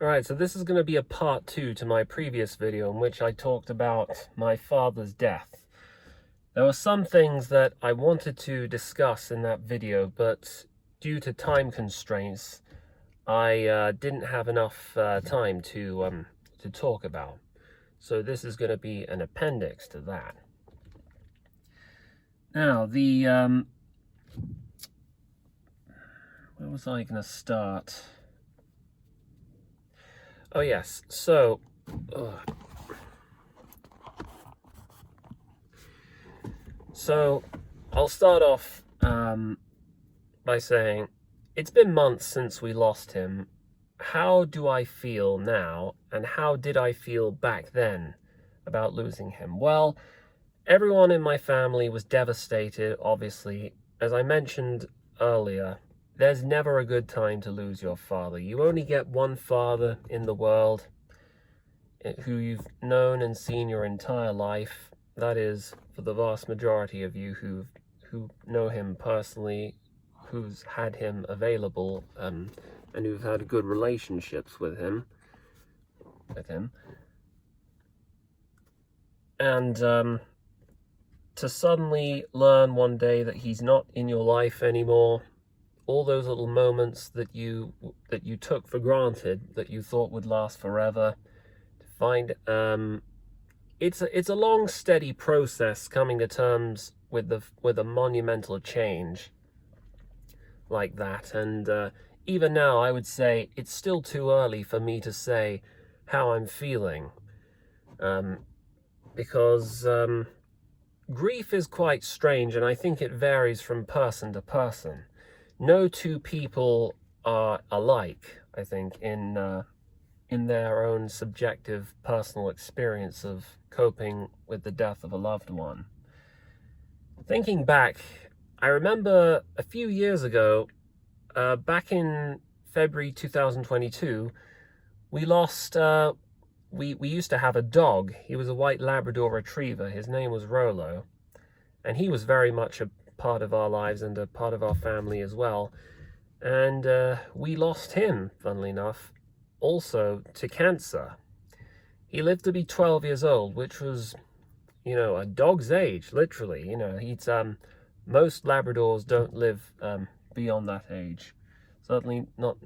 Alright, so this is going to be a part 2 to my previous video in which I talked about my father's death. There were some things that I wanted to discuss in that video, but due to time constraints, I didn't have enough time to talk about. So this is going to be an appendix to that. Now, where was I going to start? Oh yes, so I'll start off by saying it's been months since we lost him. How do I feel now, and how did I feel back then about losing him? Well, everyone in my family was devastated, obviously. As I mentioned earlier, there's never a good time to lose your father. You only get one father in the world who you've known and seen your entire life. That is, for the vast majority of you who know him personally, who's had him available, and who've had good relationships with him. And to suddenly learn one day that he's not in your life anymore, all those little moments that you took for granted, that you thought would last forever, to find it's a long, steady process coming to terms with a monumental change like that. And even now, I would say it's still too early for me to say how I'm feeling, because grief is quite strange, and I think it varies from person to person. No two people are alike, I think, in their own subjective personal experience of coping with the death of a loved one. Thinking back, I remember a few years ago, back in February 2022, we lost, we used to have a dog. He was a white Labrador retriever. His name was Rolo, and he was very much a part of our lives and a part of our family as well. And we lost him, funnily enough, also to cancer. He lived to be 12 years old, which was, a dog's age, literally. He's most Labradors don't live beyond that age. Certainly not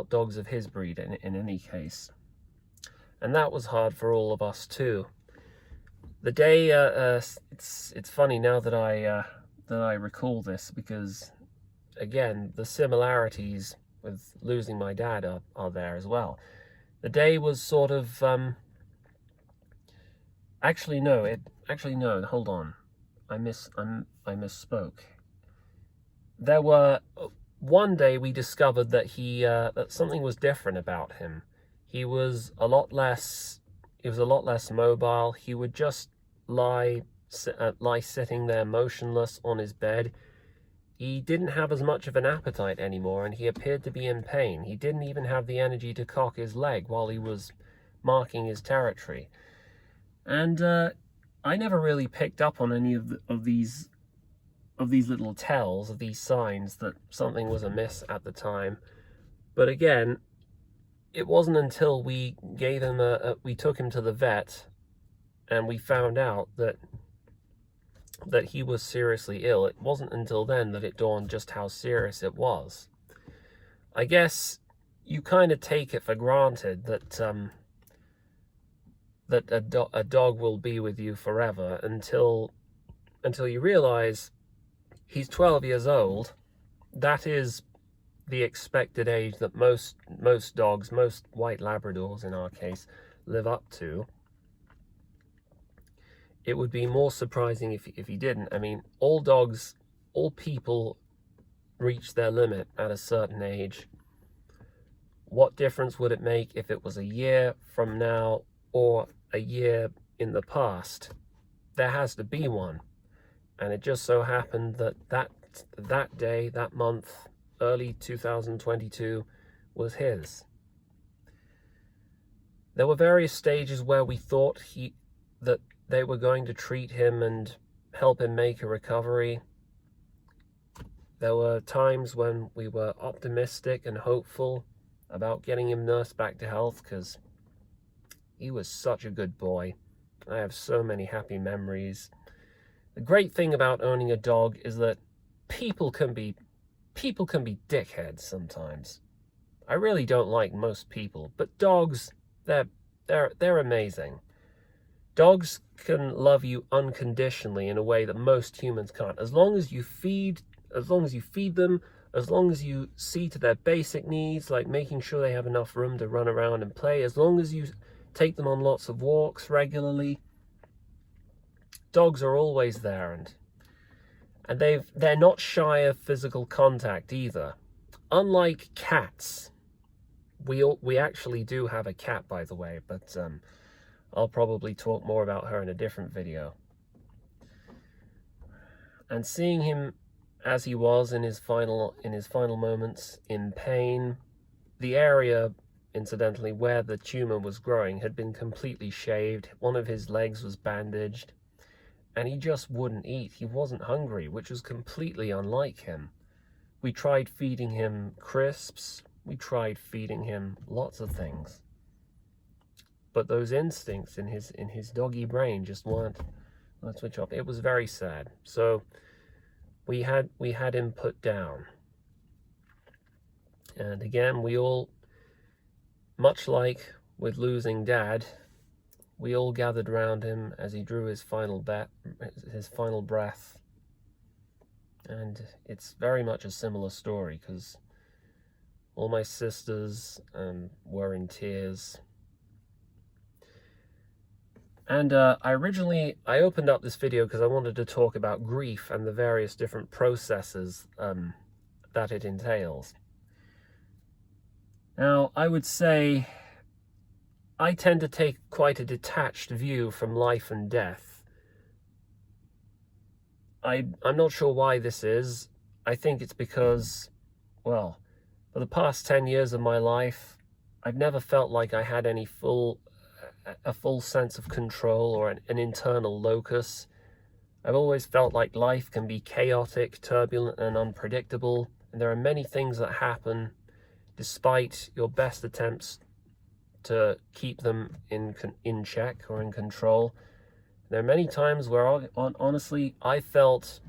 dogs of his breed in any case. And that was hard for all of us too. The day, it's funny now that I recall this, because again, the similarities with losing my dad are there as well. The day was sort of, actually no, hold on. I misspoke. There were, one day we discovered that that something was different about him. He was a lot less mobile. He would just lie sitting there motionless on his bed. He didn't have as much of an appetite anymore, and he appeared to be in pain. He didn't even have the energy to cock his leg while he was marking his territory. And I never really picked up on any of these little tells, of these signs that something was amiss at the time. But again, it wasn't until we gave him we took him to the vet, and we found out that he was seriously ill. It wasn't until then that it dawned just how serious it was. I guess you kind of take it for granted that a dog will be with you forever until you realize he's 12 years old. That is the expected age that most dogs, most white Labradors in our case, live up to. It would be more surprising if he didn't. I mean, all people reach their limit at a certain age. What difference would it make if it was a year from now or a year in the past? There has to be one. And it just so happened that day, that month, early 2022, was his. There were various stages where we thought that they were going to treat him and help him make a recovery. There were times when we were optimistic and hopeful about getting him nursed back to health, because he was such a good boy. I have so many happy memories. The great thing about owning a dog is that people can be dickheads sometimes. I really don't like most people, but dogs, they're amazing. Dogs can love you unconditionally in a way that most humans can't. As long as you feed them, as long as you see to their basic needs, like making sure they have enough room to run around and play, as long as you take them on lots of walks regularly, dogs are always there, and they're not shy of physical contact either. Unlike cats, we actually do have a cat, by the way, but I'll probably talk more about her in a different video. And seeing him as he was in his final moments, in pain, the area, incidentally, where the tumor was growing had been completely shaved. One of his legs was bandaged, and he just wouldn't eat. He wasn't hungry, which was completely unlike him. We tried feeding him crisps, we tried feeding him lots of things, but those instincts in his doggy brain just weren't switch off. It was very sad. So we had him put down, and again, we all, much like with losing Dad, we all gathered around him as he drew his final breath. And it's very much a similar story, because all my sisters were in tears. And I opened up this video because I wanted to talk about grief and the various different processes that it entails. Now, I would say I tend to take quite a detached view from life and death. I'm not sure why this is. I think it's because, well, for the past 10 years of my life, I've never felt like I had a full sense of control or an internal locus. I've always felt like life can be chaotic, turbulent, and unpredictable, and there are many things that happen despite your best attempts to keep them in check or in control. There are many times where, honestly, I felt,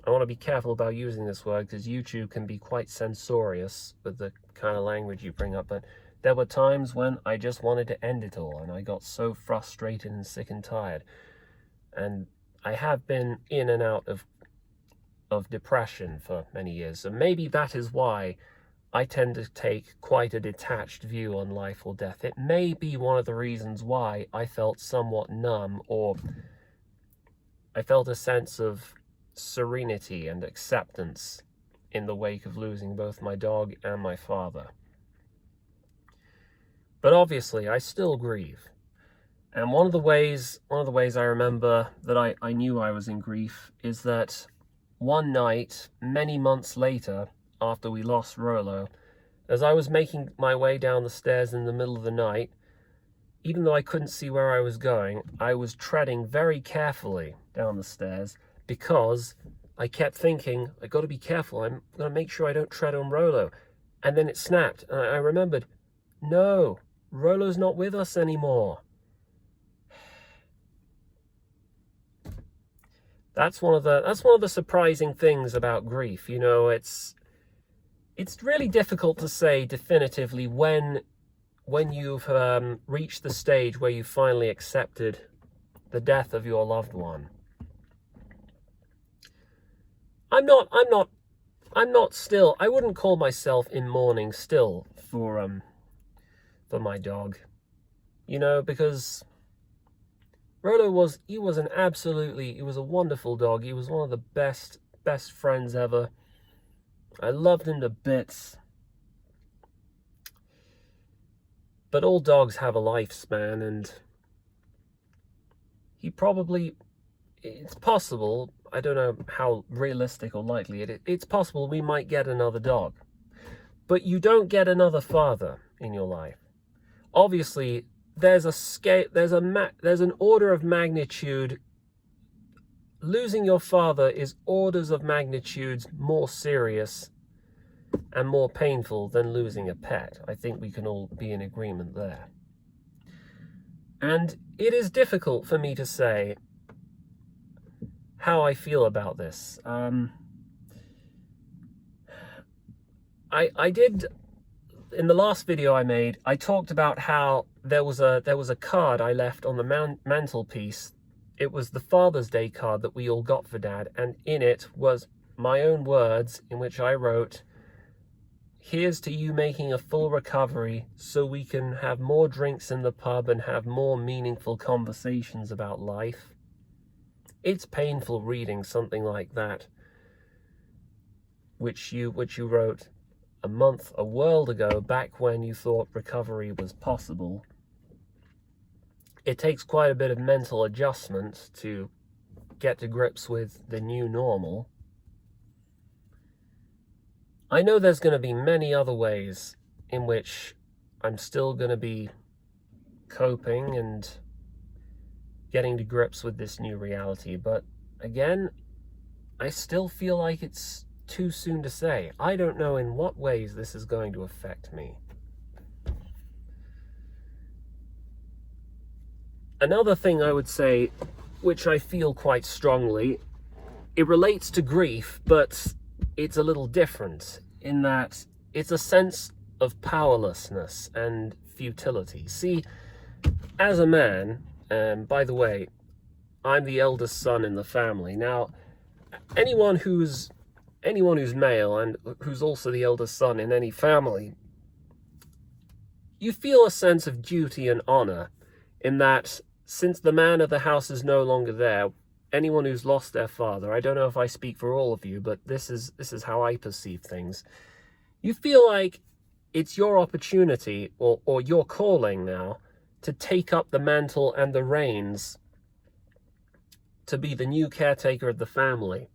I want to be careful about using this word because YouTube can be quite censorious with the kind of language you bring up, but there were times when I just wanted to end it all, and I got so frustrated and sick and tired. And I have been in and out of depression for many years, so maybe that is why I tend to take quite a detached view on life or death. It may be one of the reasons why I felt somewhat numb, or I felt a sense of serenity and acceptance in the wake of losing both my dog and my father. But obviously, I still grieve. And one of the ways I remember that I knew I was in grief is that one night, many months later, after we lost Rolo, as I was making my way down the stairs in the middle of the night, even though I couldn't see where I was going, I was treading very carefully down the stairs because I kept thinking, I got to be careful, I'm going to make sure I don't tread on Rolo. And then it snapped, and I remembered, no, Rolo's not with us anymore. That's one of the surprising things about grief. You know, it's really difficult to say definitively when you've reached the stage where you finally accepted the death of your loved one. I'm not still. I wouldn't call myself in mourning still for my dog, you know, because Rolo was a wonderful dog. He was one of the best friends ever. I loved him to bits. But all dogs have a lifespan, and it's possible, I don't know how realistic or likely it's possible we might get another dog. But you don't get another father in your life. Obviously, there's an order of magnitude. Losing your father is orders of magnitudes more serious and more painful than losing a pet. I think we can all be in agreement there. And it is difficult for me to say how I feel about this. I did, in the last video I made, I talked about how there was a card I left on the mantelpiece. It was the Father's Day card that we all got for Dad, and in it was my own words in which I wrote, "Here's to you making a full recovery so we can have more drinks in the pub and have more meaningful conversations about life." It's painful reading something like that, which you wrote a world ago, back when you thought recovery was possible. It takes quite a bit of mental adjustment to get to grips with the new normal. I know there's going to be many other ways in which I'm still going to be coping and getting to grips with this new reality, but again, I still feel like it's too soon to say. I don't know in what ways this is going to affect me. Another thing I would say, which I feel quite strongly, it relates to grief, but it's a little different in that it's a sense of powerlessness and futility. See, as a man, by the way, I'm the eldest son in the family. Now, anyone who's male and who's also the eldest son in any family, you feel a sense of duty and honor in that since the man of the house is no longer there, anyone who's lost their father, I don't know if I speak for all of you, but this is how I perceive things. You feel like it's your opportunity or your calling now to take up the mantle and the reins to be the new caretaker of the family,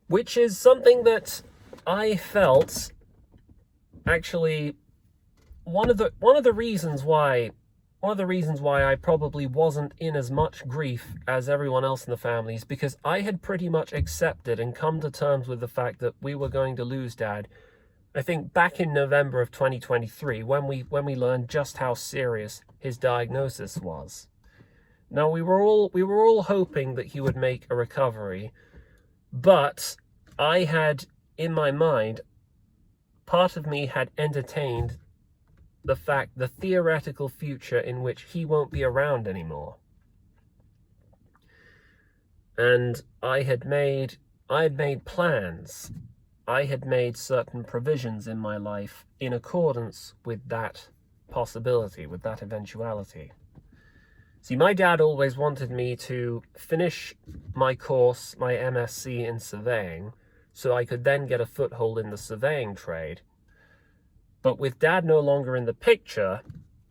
which is something that I felt actually one of the reasons why I probably wasn't in as much grief as everyone else in the family is because I had pretty much accepted and come to terms with the fact that we were going to lose Dad. I think back in November of 2023, when we learned just how serious his diagnosis was. Now we were all hoping that he would make a recovery, but I had in my mind, part of me had entertained the theoretical future in which he won't be around anymore. And I had made plans. I had made certain provisions in my life in accordance with that possibility, with that eventuality. See, my dad always wanted me to finish my course, my MSc in surveying, so I could then get a foothold in the surveying trade. But with Dad no longer in the picture,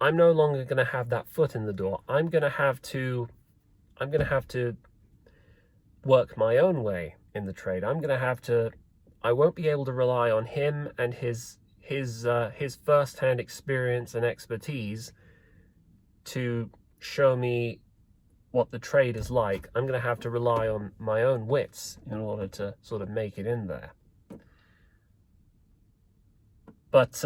I'm no longer going to have that foot in the door. I'm going to have to work my own way in the trade. I won't be able to rely on him and his first-hand experience and expertise to show me what the trade is like. I'm going to have to rely on my own wits in order to sort of make it in there. But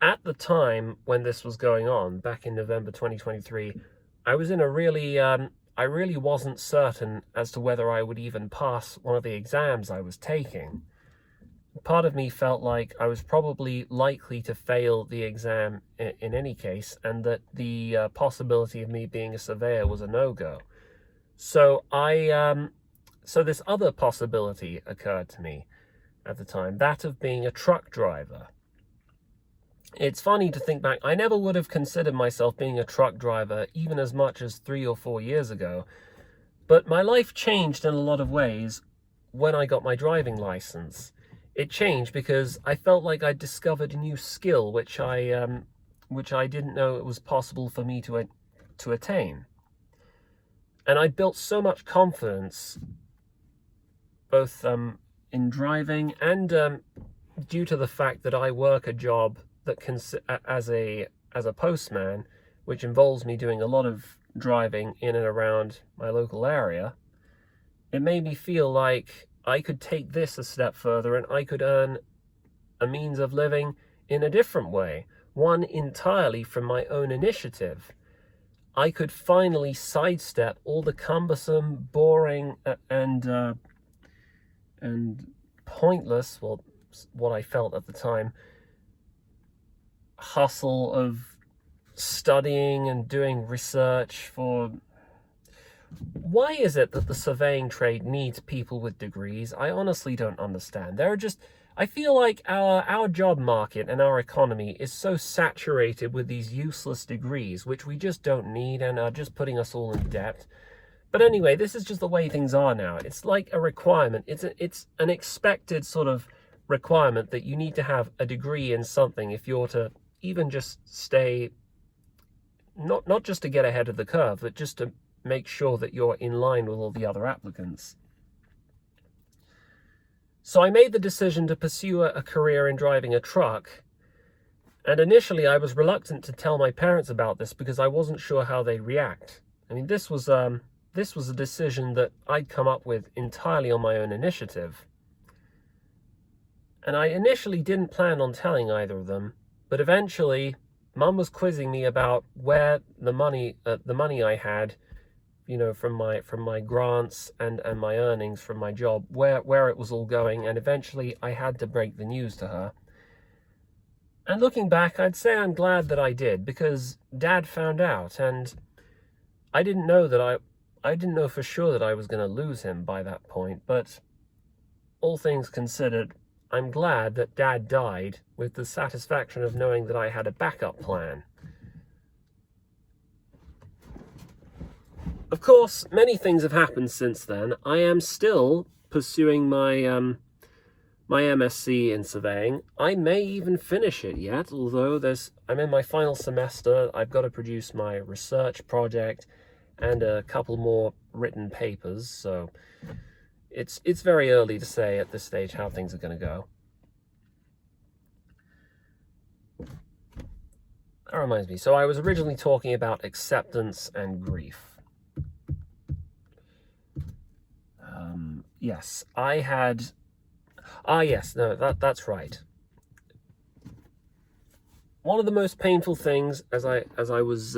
at the time when this was going on, back in November 2023, I was in a really, I really wasn't certain as to whether I would even pass one of the exams I was taking. Part of me felt like I was probably likely to fail the exam in any case, and that the possibility of me being a surveyor was a no-go. So so this other possibility occurred to me at the time, that of being a truck driver. It's funny to think back, I never would have considered myself being a truck driver even as much as 3 or 4 years ago, but my life changed in a lot of ways when I got my driving license. It changed because I felt like I discovered a new skill which I didn't know it was possible for me to attain. And I built so much confidence, both in driving and due to the fact that I work a job that as a postman, which involves me doing a lot of driving in and around my local area. It made me feel like I could take this a step further and I could earn a means of living in a different way, one entirely from my own initiative. I could finally sidestep all the cumbersome, boring, and pointless, well, what I felt at the time, hustle of studying and doing research for... Why is it that the surveying trade needs people with degrees? I honestly don't understand. I feel like our job market and our economy is so saturated with these useless degrees, which we just don't need and are just putting us all in debt. But anyway, this is just the way things are now. It's like a requirement. It's an expected sort of requirement that you need to have a degree in something if you're to even just stay, not just to get ahead of the curve, but just to make sure that you're in line with all the other applicants. So I made the decision to pursue a career in driving a truck. And initially I was reluctant to tell my parents about this because I wasn't sure how they'd react. I mean, this was a decision that I'd come up with entirely on my own initiative. And I initially didn't plan on telling either of them, but eventually Mum was quizzing me about where the money I had, you know, from my grants and my earnings from my job, where it was all going, and eventually I had to break the news to her. And looking back, I'd say I'm glad that I did, because Dad found out, and I didn't know for sure that I was going to lose him by that point, but all things considered, I'm glad that Dad died with the satisfaction of knowing that I had a backup plan. Of course, many things have happened since then. I am still pursuing my my MSc in surveying. I may even finish it yet, although I'm in my final semester. I've got to produce my research project and a couple more written papers, so it's very early to say at this stage how things are going to go. That reminds me, so I was originally talking about acceptance and grief. Yes, I had... yes, no, that's right. One of the most painful things, as I was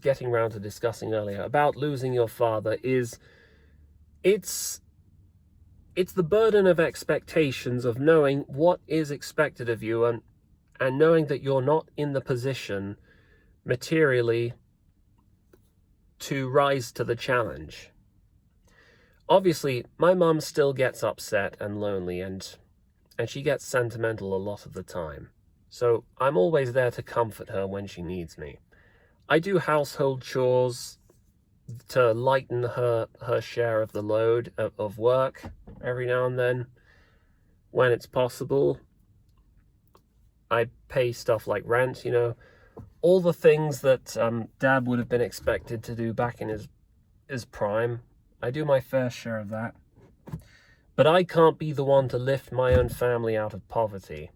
getting around to discussing earlier about losing your father, is it's the burden of expectations of knowing what is expected of you and knowing that you're not in the position materially to rise to the challenge. Obviously, my mum still gets upset and lonely, and she gets sentimental a lot of the time. So I'm always there to comfort her when she needs me. I do household chores to lighten her share of the load of work every now and then, when it's possible. I pay stuff like rent, you know, all the things that Dad would have been expected to do back in his prime. I do my fair share of that. But I can't be the one to lift my own family out of poverty.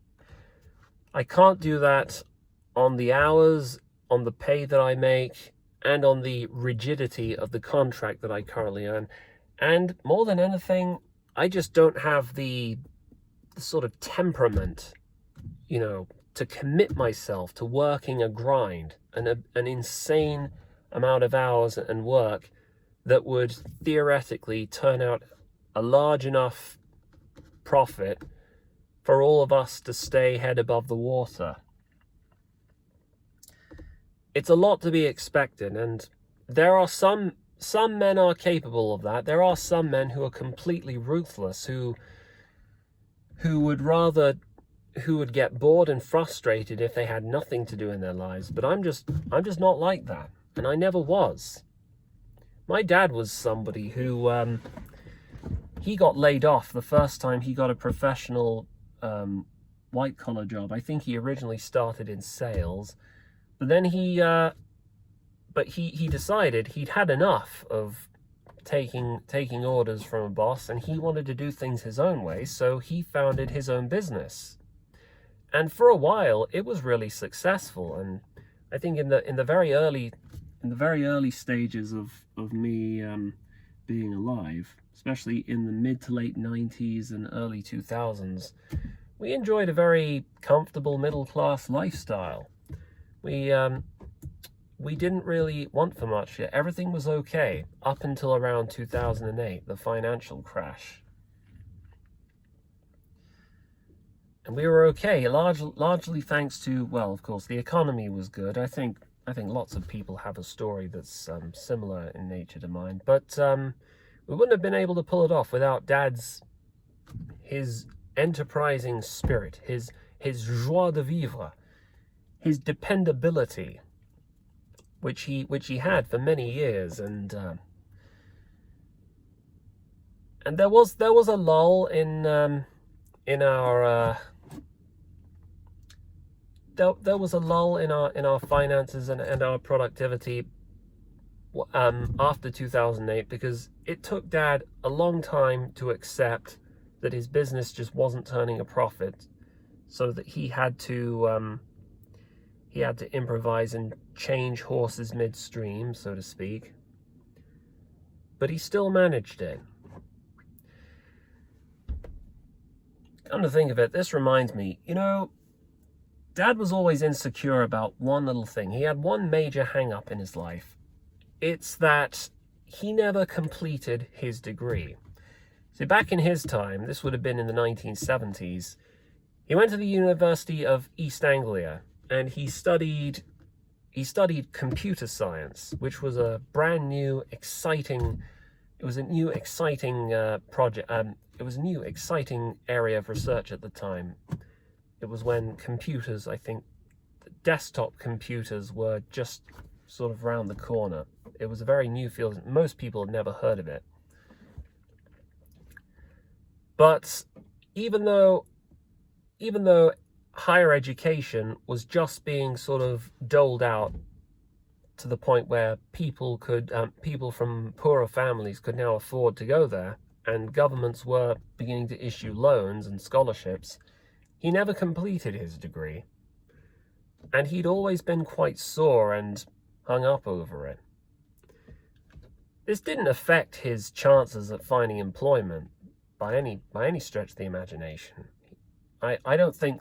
I can't do that on the hours, on the pay that I make, and on the rigidity of the contract that I currently earn. And more than anything, I just don't have the sort of temperament, you know, to commit myself to working a grind, an insane amount of hours and work that would theoretically turn out a large enough profit for all of us to stay head above the water. It's a lot to be expected, and there are some men are capable of that. There are some men who are completely ruthless, who would get bored and frustrated if they had nothing to do in their lives. But I'm just not like that, and I never was. My dad was somebody who he got laid off the first time he got a professional white-collar job. I think he originally started in sales, but then he decided he'd had enough of taking orders from a boss, and he wanted to do things his own way, so he founded his own business. And for a while, it was really successful. And I think in the very early stages of me being alive, especially in the mid to late 90s and early 2000s, we enjoyed a very comfortable middle-class lifestyle. We didn't really want for much yet. Everything was okay up until around 2008, the financial crash. And we were okay, largely thanks to, well, of course, the economy was good. I think lots of people have a story that's similar in nature to mine. But we wouldn't have been able to pull it off without his enterprising spirit, his joie de vivre, his dependability, which he had for many years, and there was a lull in our there was a lull in our finances and our productivity after 2008, because it took Dad a long time to accept that his business just wasn't turning a profit, so that he had to improvise and change horses midstream, so to speak. But he still managed it. Come to think of it, this reminds me, Dad was always insecure about one little thing. He had one major hang-up in his life. It's that he never completed his degree. So back in his time, this would have been in the 1970s, he went to the University of East Anglia, and he studied computer science, which was a brand new, exciting. It was a new, exciting project. It was a new, exciting area of research at the time. It was when computers, I think, desktop computers were just sort of round the corner. It was a very new field. Most people had never heard of it. But even though higher education was just being sort of doled out to the point where people from poorer families could now afford to go there, and governments were beginning to issue loans and scholarships, he never completed his degree. And he'd always been quite sore and hung up over it. This didn't affect his chances at finding employment by any stretch of the imagination. I don't think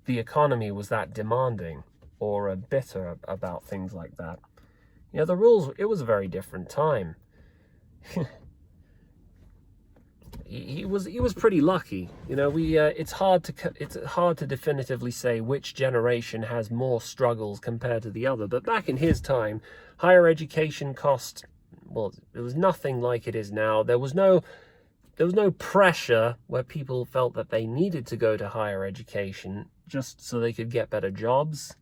the economy was that demanding or bitter about things like that. The rules, it was a very different time. he was pretty lucky. It's hard to definitively say which generation has more struggles compared to the other, but back in his time, higher education cost, well, it was nothing like it is now. There was no pressure where people felt that they needed to go to higher education just so they could get better jobs.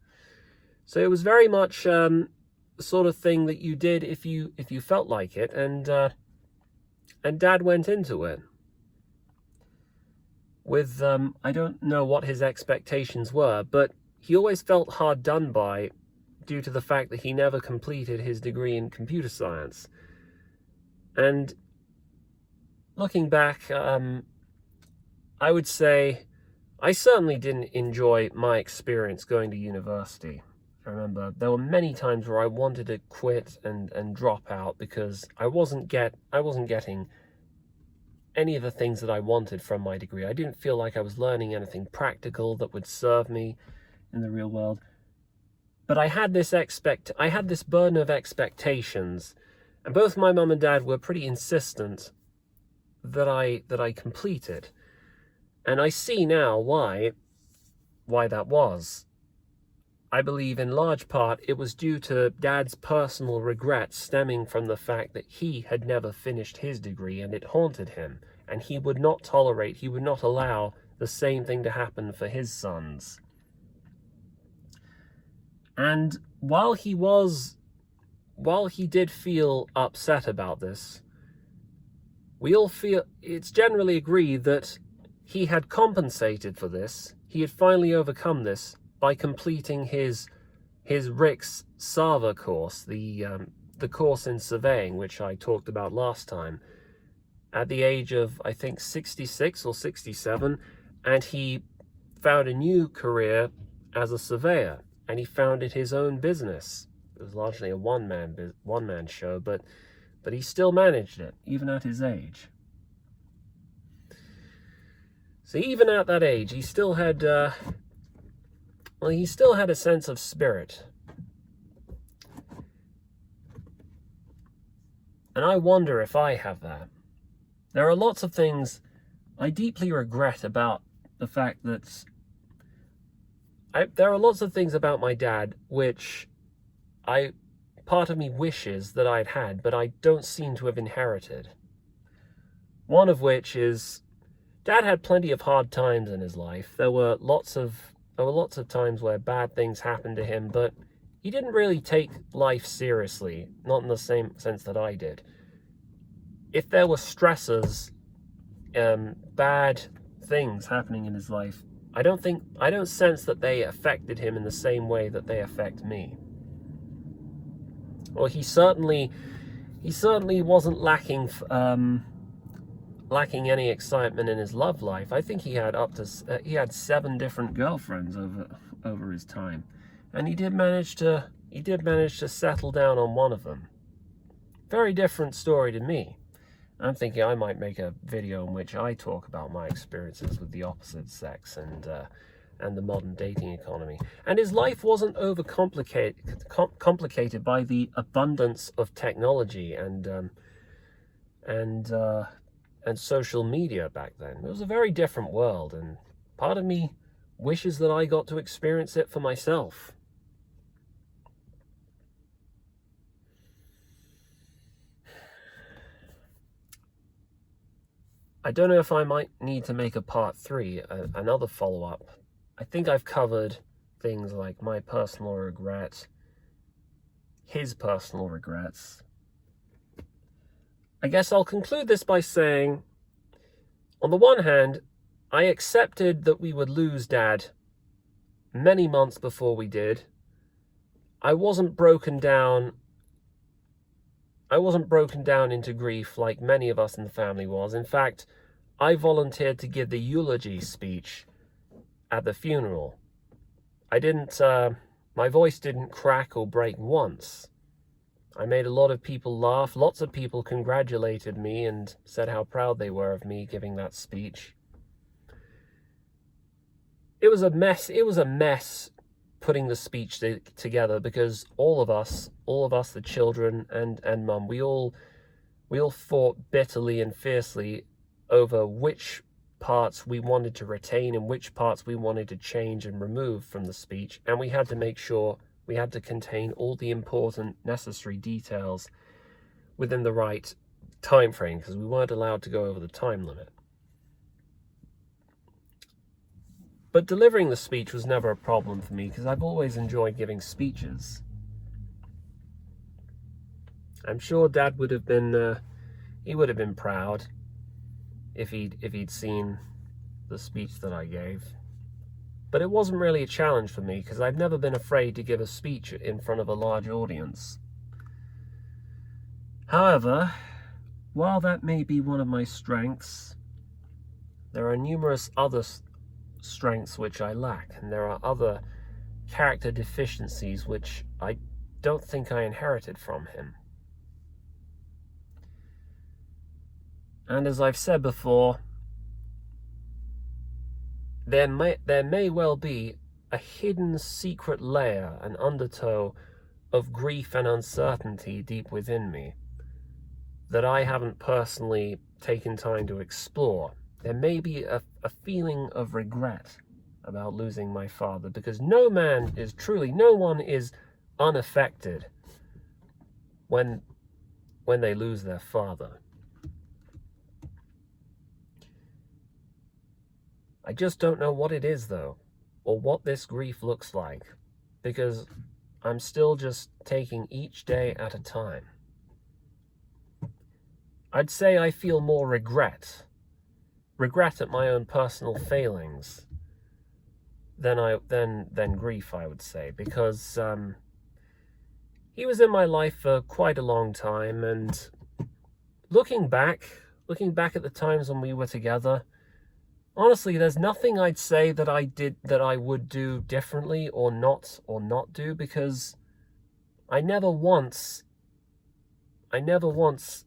So it was very much the sort of thing that you did if you felt like it, and Dad went into it with I don't know what his expectations were, but he always felt hard done by due to the fact that he never completed his degree in computer science. And looking back, I would say I certainly didn't enjoy my experience going to university. I remember there were many times where I wanted to quit and drop out because I wasn't getting any of the things that I wanted from my degree. I didn't feel like I was learning anything practical that would serve me in the real world. But I had this burden of expectations, and both my mum and dad were pretty insistent that I completed. And I see now why that was. I believe in large part it was due to Dad's personal regrets stemming from the fact that he had never finished his degree, and it haunted him, and he would not allow the same thing to happen for his sons. And while he did feel upset about this, it's generally agreed that he had compensated for this. He had finally overcome this by completing his RICS SAVA course, the course in surveying, which I talked about last time, at the age of, I think, 66 or 67, and he found a new career as a surveyor, and he founded his own business. It was largely a one-man show, but But he still managed it, even at his age. So even at that age, he still had, he still had a sense of spirit. And I wonder if I have that. There are lots of things I deeply regret about the fact that there are lots of things about my dad which part of me wishes that I'd had, but I don't seem to have inherited. One of which is, Dad had plenty of hard times in his life. There were lots of times where bad things happened to him, but he didn't really take life seriously, not in the same sense that I did. If there were stressors, bad things happening in his life, I don't sense that they affected him in the same way that they affect me. Well, he certainly wasn't lacking any excitement in his love life. I think he had he had 7 different girlfriends over his time, and he did manage to settle down on one of them. Very different story to me. I'm thinking I might make a video in which I talk about my experiences with the opposite sex and the modern dating economy. And his life wasn't complicated by the abundance of technology and social media back then. It was a very different world, and part of me wishes that I got to experience it for myself. I don't know if I might need to make a part 3, another follow-up. I think I've covered things like my personal regret, his personal regrets. I guess I'll conclude this by saying, on the one hand, I accepted that we would lose Dad many months before we did. I wasn't broken down into grief like many of us in the family was. In fact, I volunteered to give the eulogy speech at the funeral. My voice didn't crack or break once. I made a lot of people laugh. Lots of people congratulated me and said how proud they were of me giving that speech. It was a mess putting the speech together, because all of us, the children and Mum, we all fought bitterly and fiercely over which parts we wanted to retain and which parts we wanted to change and remove from the speech, and we had to make sure we had to contain all the important necessary details within the right time frame, because we weren't allowed to go over the time limit. But delivering the speech was never a problem for me, because I've always enjoyed giving speeches. I'm sure Dad would have been proud if he'd seen the speech that I gave. But it wasn't really a challenge for me, because I've never been afraid to give a speech in front of a large audience. However, while that may be one of my strengths, there are numerous other strengths which I lack, and there are other character deficiencies which I don't think I inherited from him. And as I've said before, there may well be a hidden secret layer, an undertow of grief and uncertainty deep within me that I haven't personally taken time to explore. There may be a feeling of regret about losing my father, because no one is unaffected when they lose their father. I just don't know what it is, though, or what this grief looks like, because I'm still just taking each day at a time. I'd say I feel more regret at my own personal failings than grief, I would say, because he was in my life for quite a long time, and looking back at the times when we were together, honestly, there's nothing I'd say that I would do differently or not do, because I never once I never once...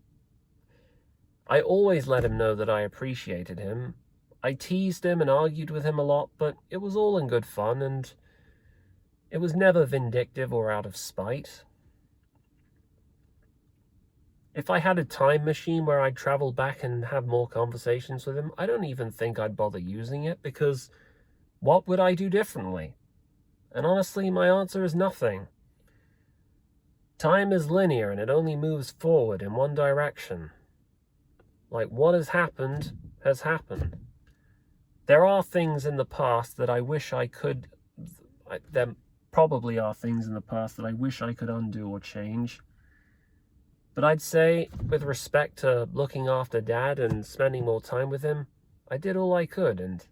I always let him know that I appreciated him. I teased him and argued with him a lot, but it was all in good fun, and it was never vindictive or out of spite. If I had a time machine where I'd travel back and have more conversations with him, I don't even think I'd bother using it, because what would I do differently? And honestly, my answer is nothing. Time is linear and it only moves forward in one direction. Like, what has happened has happened. There are things in the past that I wish I could... There probably are things in the past that I wish I could undo or change. But I'd say, with respect to looking after Dad and spending more time with him, I did all I could, and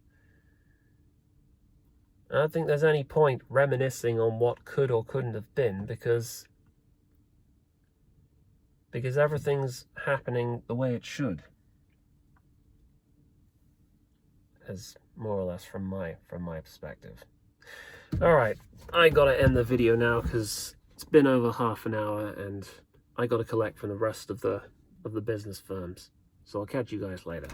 I don't think there's any point reminiscing on what could or couldn't have been, because everything's happening the way it should. As more or less from my perspective. Alright, I gotta end the video now, because it's been over half an hour, and I got to collect from the rest of the business firms. So I'll catch you guys later.